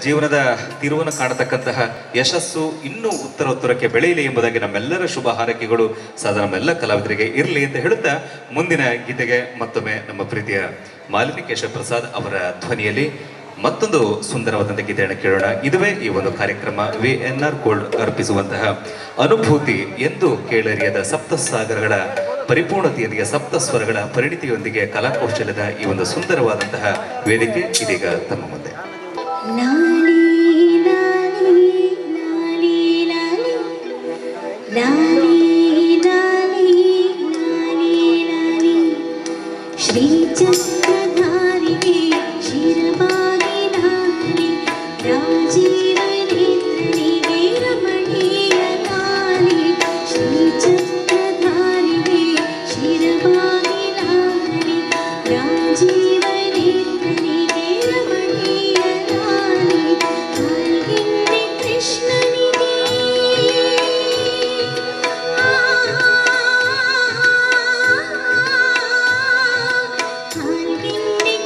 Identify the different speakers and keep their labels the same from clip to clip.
Speaker 1: ಜೀವನದ ತಿರುವನ್ನು ಕಾಣತಕ್ಕಂತಹ ಯಶಸ್ಸು ಇನ್ನೂ ಉತ್ತರಕ್ಕೆ ಬೆಳೆಯಲಿ ಎಂಬುದಾಗಿ ನಮ್ಮೆಲ್ಲರ ಶುಭ ಹಾರೈಕೆಗಳು ಸದಾ ನಮ್ಮೆಲ್ಲ ಕಲಾವಿದರಿಗೆ ಇರಲಿ ಅಂತ ಹೇಳುತ್ತಾ ಮುಂದಿನ ಗೀತೆಗೆ ಮತ್ತೊಮ್ಮೆ ನಮ್ಮ ಪ್ರೀತಿಯ ಮಾಲಿನಿ ಕೇಶವ ಪ್ರಸಾದ್ ಅವರ ಧ್ವನಿಯಲ್ಲಿ ಮತ್ತೊಂದು ಸುಂದರವಾದಂಥ ಗೀತೆಯನ್ನು ಕೇಳೋಣ. ಇದುವೇ ಈ ಒಂದು ಕಾರ್ಯಕ್ರಮ VNR ಗೋಲ್ಡ್ ಅರ್ಪಿಸುವಂತಹ ಅನುಭೂತಿ ಎಂದು ಕೇಳರಿಯದ ಸಪ್ತಸಾಗರಗಳ ಪರಿಪೂರ್ಣತೆಯೊಂದಿಗೆ ಸಪ್ತ ಸ್ವರಗಳ ಪರಿಣಿತಿಯೊಂದಿಗೆ ಕಲಾಕೌಶಲ್ಯದ ಈ ಒಂದು ಸುಂದರವಾದಂತಹ ವೇದಿಕೆ ಇದೀಗ ತಮ್ಮ ಮುಂದೆ.
Speaker 2: ಶ್ರೀ ಚಕ್ರಧಾರಿಗೆ ಶಿರವಾಗಿ ನಾನಿ ರಾಜೀವನೇತ್ರನಿಗೆ ರಮಣೀಯ ನಾನಿ ಶ್ರೀ ಚಕ್ರಧಾರಿಗೆ ಶಿರವಾಗಿ ನಾನಿ ರಾಜೀವನೇತ್ರನಿಗೆ ರಮಣೀಯ ನಾನಿ ಹಾಲ್ಗೆನ್ನೆ ಕೃಷ್ಣನಿಗೆ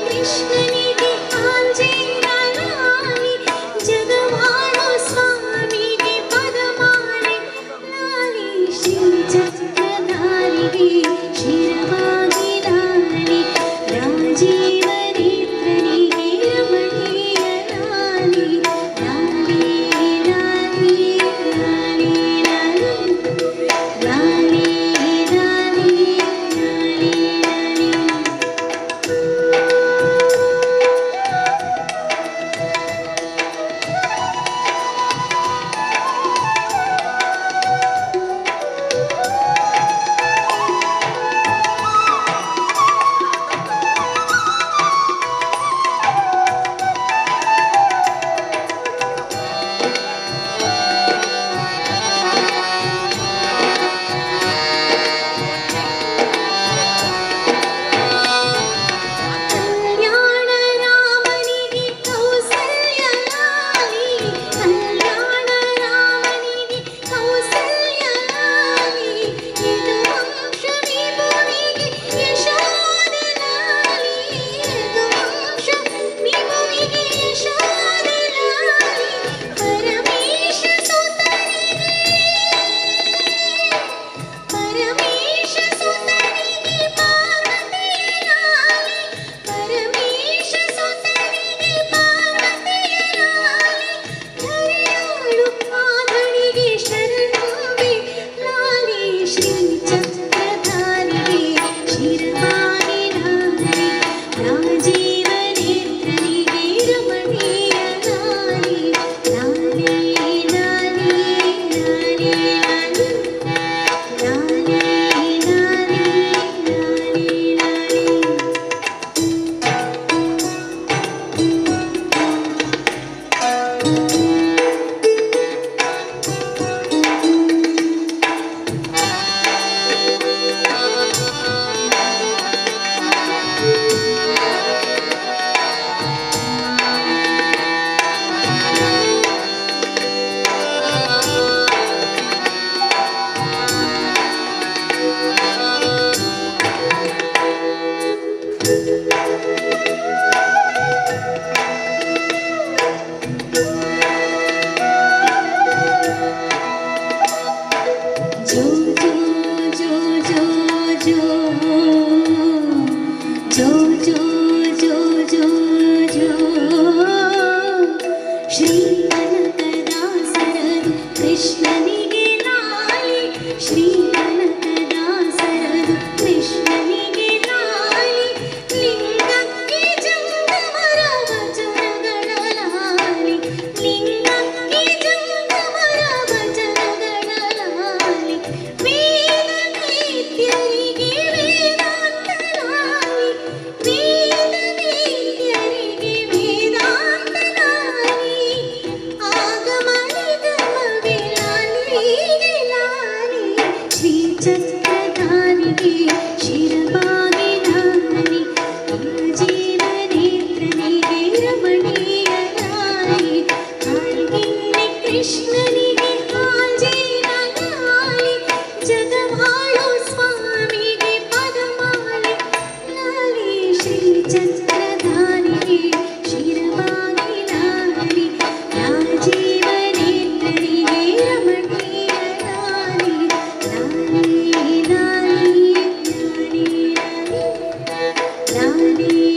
Speaker 2: ಕೃಷ್ಣನಿಗೆ ಆಂಜೇಯರಾಣಿ ಜಗವಾಣೋ ಸ್ವಾಮಿಗೆ ಪದಮಾಲೆ ಲಾಲಿ ಶ್ರೀ ಚಕ್ರಧಾರಿಗೆ ಶಿರವಾಗಿ ಲಾಲಿ ರಾಜೀವನೇತ್ರನಿಗೆ ರಮಣೀಯ ಲಾಲಿ ಲಾಲಿ ಲಾಲಿ ಲಾಲಿ ಲಾಲಿ ಲಾಲಿ ಲಾಲಿ
Speaker 3: ವೇದ
Speaker 2: ಲಾಲಿ